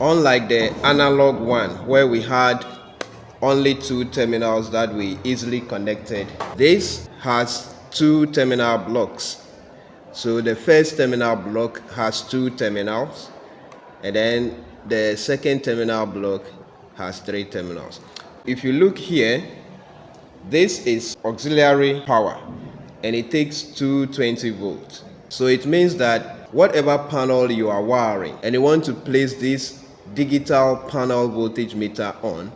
Unlike the analog one where we had only two terminals that we easily connected, this has two terminal blocks. So the first terminal block has two terminals, and then the second terminal block has three terminals. If you look here, this is auxiliary power and it takes 220 volts. So it means that whatever panel you are wiring and you want to place this digital panel voltage meter on,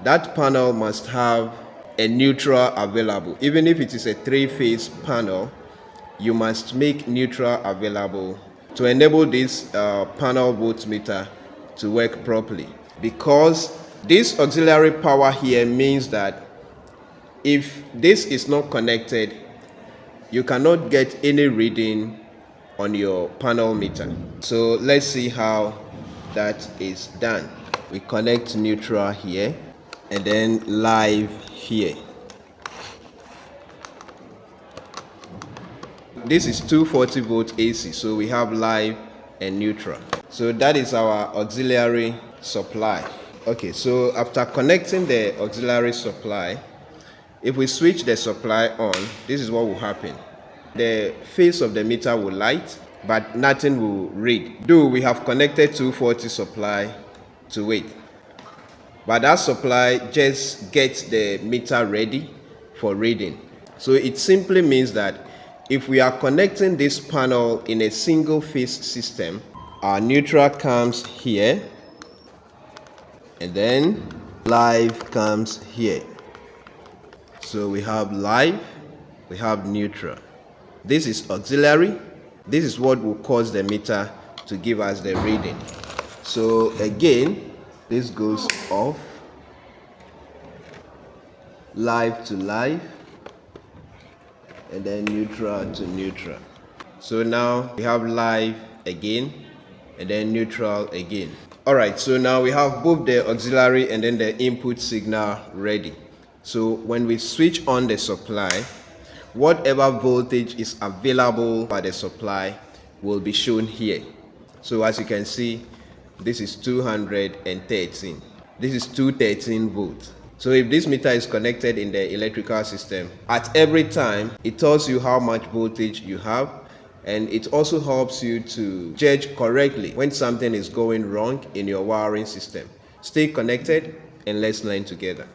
that panel must have a neutral available. Even if it is a three-phase panel, you must make neutral available to enable this panel voltmeter to work properly. Because this auxiliary power here means that if this is not connected, you cannot get any reading on your panel meter. So let's see how that is done. We connect neutral here and then live here. This is 240 volt AC, so we have live and neutral. So that is our auxiliary supply. Okay, so after connecting the auxiliary supply, if we switch the supply on, this is what will happen. The face of the meter will light, but nothing will read. Though we have connected 240 supply to it, but that supply just gets the meter ready for reading. So it simply means that if we are connecting this panel in a single phase system, our neutral comes here, and then live comes here. So we have live, we have neutral. This is auxiliary. This is what will cause the meter to give us the reading. So again, this goes off, live to live, and then neutral to neutral. So now we have live again and then neutral again. Alright, so now we have both the auxiliary and then the input signal ready. So when we switch on the supply, whatever voltage is available by the supply will be shown here. So as you can see, this is 213. This is 213 volts. So if this meter is connected in the electrical system, at every time it tells you how much voltage you have, and it also helps you to judge correctly when something is going wrong in your wiring system. Stay connected and let's learn together.